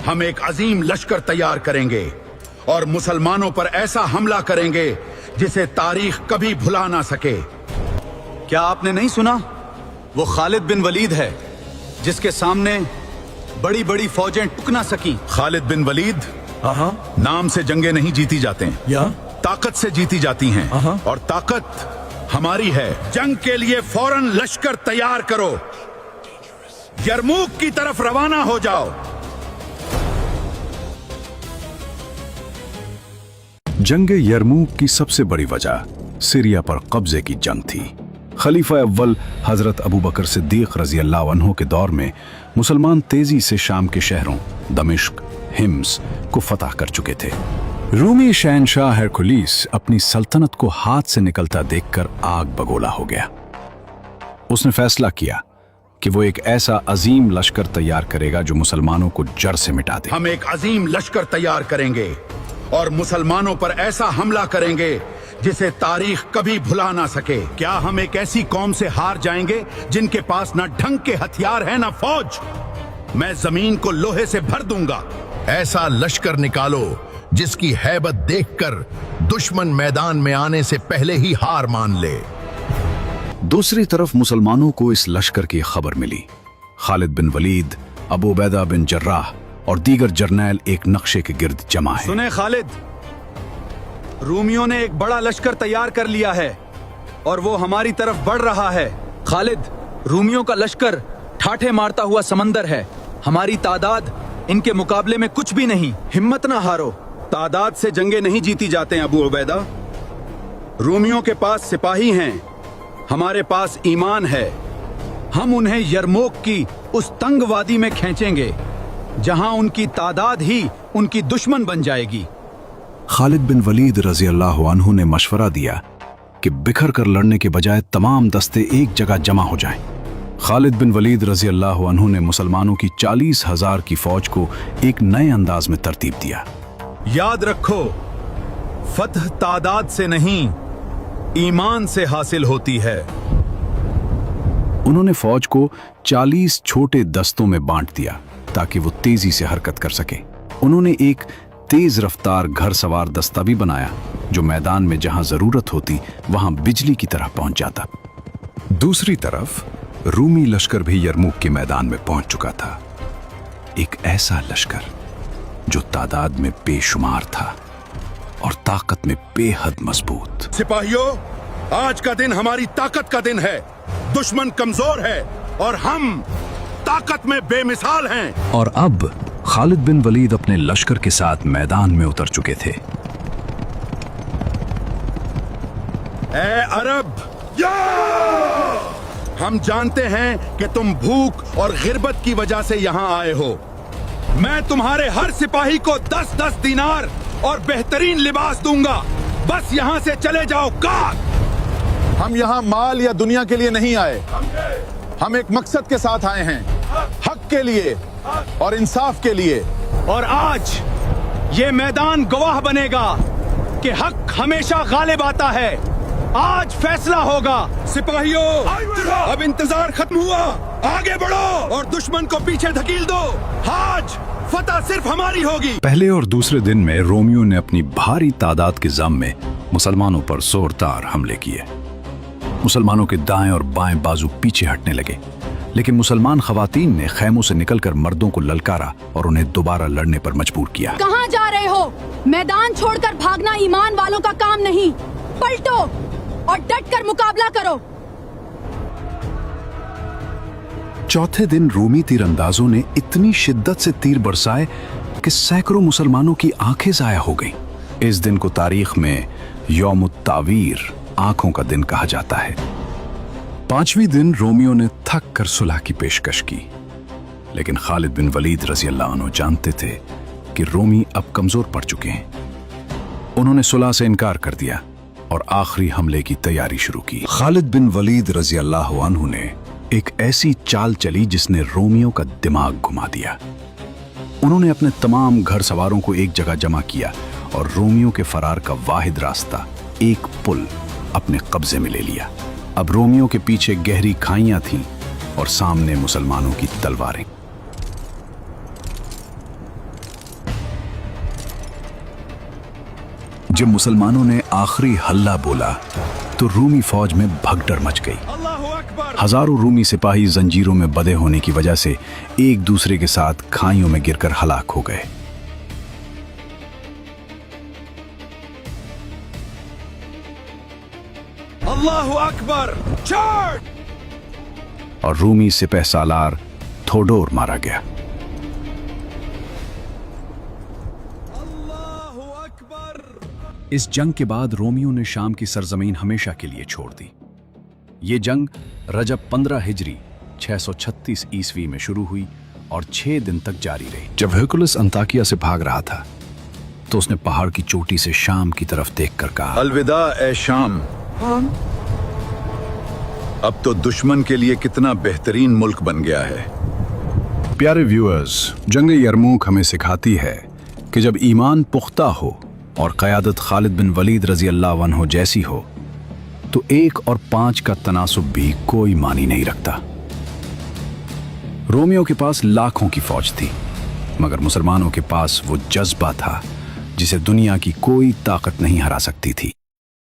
हम एक अजीम लश्कर तैयार करेंगे और मुसलमानों पर ऐसा हमला करेंगे जिसे तारीख कभी भुला ना सके। क्या आपने नहीं सुना? वो खालिद बिन वलीद है जिसके सामने बड़ी बड़ी फौजें टुक ना सकी। खालिद बिन वलीद, नाम से जंगें नहीं जीती जाते हैं, ताकत से जीती जाती हैं। और ताकत हमारी है। जंग के लिए फौरन लश्कर तैयार करो, यरमूक की तरफ रवाना हो जाओ। जंग यरमूक की सबसे बड़ी वजह सीरिया पर कब्जे की जंग थी। खलीफा अव्वल हजरत अबू बकर सिद्दीक रजी अल्लाह अन्हु के दौर में मुसलमान तेजी से शाम के शहरों दमिश्क, हिम्स को फतह कर चुके थे। रूमी शहनशाह हेरकुलिस अपनी सल्तनत को हाथ से निकलता देखकर आग बगोला हो गया। उसने फैसला किया कि वो एक ऐसा अजीम लश्कर तैयार करेगा जो मुसलमानों को जड़ से मिटा दे। हम एक अजीम लश्कर तैयार करेंगे और मुसलमानों पर ऐसा हमला करेंगे जिसे तारीख कभी भुला ना सके। क्या हम एक ऐसी कौम से हार जाएंगे जिनके पास ना ढंग के हथियार है ना फौज? मैं जमीन को लोहे से भर दूंगा। ऐसा लश्कर निकालो जिसकी हैबत देखकर दुश्मन मैदान में आने से पहले ही हार मान ले। दूसरी तरफ मुसलमानों को इस लश्कर की खबर मिली। खालिद बिन वलीद, अबू उबैदा बिन जर्राह और दीगर जर्नैल एक नक्शे के गिर्द जमा है। सुने खालिद, रूमियों ने एक बड़ा लश्कर तैयार कर लिया है और वो हमारी तरफ बढ़ रहा है। खालिद, रूमियों का लश्कर ठाठे मारता हुआ समंदर है। हमारी तादाद इनके मुकाबले में कुछ भी नहीं। हिम्मत ना हारो। तादाद से जंगे नहीं जीती जाते हैं अबू उबैदा। रूमियों के पास सिपाही हैं, हमारे पास ईमान है। हम उन्हें यरमूक की उस तंग वादी में खींचेंगे जहां उनकी तादाद ही उनकी दुश्मन बन जाएगी। खालिद बिन वलीद रजी अल्लाह अन्हु ने मशवरा दिया कि बिखर कर लड़ने के बजाय तमाम दस्ते एक जगह जमा हो जाएं। खालिद बिन वलीद रजी अल्लाह अन्हु ने मुसलमानों की 40,000 की फौज को एक नए अंदाज में तरतीब दिया। याद रखो, फतह तादाद से नहीं, ईमान से हासिल होती है। उन्होंने फौज को 40 छोटे दस्तों में बांट दिया ताकि वो तेजी से हरकत कर सके। उन्होंने एक तेज रफ्तार घर सवार दस्ता भी बनाया जो मैदान में जहां जरूरत होती वहां बिजली की तरह पहुंच जाता। दूसरी तरफ रूमी लश्कर भी यरमूक के मैदान में पहुंच चुका था। एक ऐसा लश्कर जो तादाद में बेशुमार था और ताकत में बेहद मजबूत। सिपाहियों, आज का दिन हमारी ताकत का दिन है। दुश्मन कमजोर है और हम ताकत में बेमिसाल हैं। और अब खालिद बिन वलीद अपने लश्कर के साथ मैदान में उतर चुके थे। ए अरब, हम जानते हैं कि तुम भूख और गिरबत की वजह से यहाँ आए हो। मैं तुम्हारे हर सिपाही को 10-10 दीनार और बेहतरीन लिबास दूंगा। बस यहाँ से चले जाओ। हम यहाँ माल या दुनिया के लिए नहीं आए। हम एक मकसद के साथ आए हैं, हक के लिए और इंसाफ के लिए। और आज ये मैदान गवाह बनेगा कि हक हमेशा गालिब आता है। आज फैसला होगा। सिपाहियों, अब इंतजार खत्म हुआ। आगे बढ़ो और दुश्मन को पीछे धकेल दो। आज फतह सिर्फ हमारी होगी। पहले और दूसरे दिन में रोमियो ने अपनी भारी तादाद के जम में मुसलमानों पर जोरदार हमले किए। मुसलमानों के दाएं और बाएं बाजू पीछे हटने लगे, लेकिन मुसलमान खवातीन ने खेमों से निकलकर मर्दों को ललकारा और उन्हें दोबारा लड़ने पर मजबूर किया। कहाँ जा रहे हो? मैदान छोड़कर भागना ईमान वालों का काम नहीं। पलटो और डटकर मुकाबला करो। चौथे दिन रूमी तीरंदाजों ने इतनी शिद्दत से तीर बरसाए कि सैकड़ों मुसलमानों की आंखें जाया हो गईं। इस दिन को तारीख में यौमुत तावीर, आंखों का दिन कहा जाता है। पांचवीं दिन रोमियो ने थक कर सुलह की पेशकश की, लेकिन खालिद बिन वलीद रजी अल्लाह अन्हु जानते थे कि रोमी अब कमजोर पड़ चुके हैं। उन्होंने सुलह से इनकार कर दिया और आखिरी हमले की तैयारी शुरू की। खालिद बिन वलीद रजी अल्लाह अन्हु ने एक ऐसी चाल चली जिसने रोमियों का दिमाग घुमा दिया। उन्होंने अपने तमाम घर सवारों को एक जगह जमा किया और रोमियों के फरार का वाहिद रास्ता, एक पुल, अपने कब्जे में ले लिया। अब रोमियों के पीछे गहरी खाइयां थीं और सामने मुसलमानों की तलवारें। जब मुसलमानों ने आखिरी हल्ला बोला तो रूमी फौज में भगदड़ मच गई। हजारों रूमी सिपाही जंजीरों में बंधे होने की वजह से एक दूसरे के साथ खाइयों में गिरकर हलाक हो गए। अल्लाहु अकबर! चार्ज! और रूमी सिपह सालार थोडोर मारा गया। अल्लाहु अकबर! इस जंग के बाद रोमियों ने शाम की सरजमीन हमेशा के लिए छोड़ दी। ये जंग रजब 15 हिजरी 636 ईस्वी में शुरू हुई और 6 दिन तक जारी रही। जब हर्कुलस अंताकिया से भाग रहा था तो उसने पहाड़ की चोटी से शाम की तरफ देखकर कहा, अलविदा ए शाम। अब तो दुश्मन के लिए कितना बेहतरीन मुल्क बन गया है। प्यारे व्यूअर्स, जंग यरमूक हमें सिखाती है कि जब ईमान पुख्ता हो और क़यादत खालिद बिन वलीद रजी अल्लाह अन्हु जैसी हो तो 1 और 5 का तनासुब भी कोई मानी नहीं रखता। रोमियों के पास लाखों की फौज थी, मगर मुसलमानों के पास वो जज्बा था जिसे दुनिया की कोई ताकत नहीं हरा सकती थी।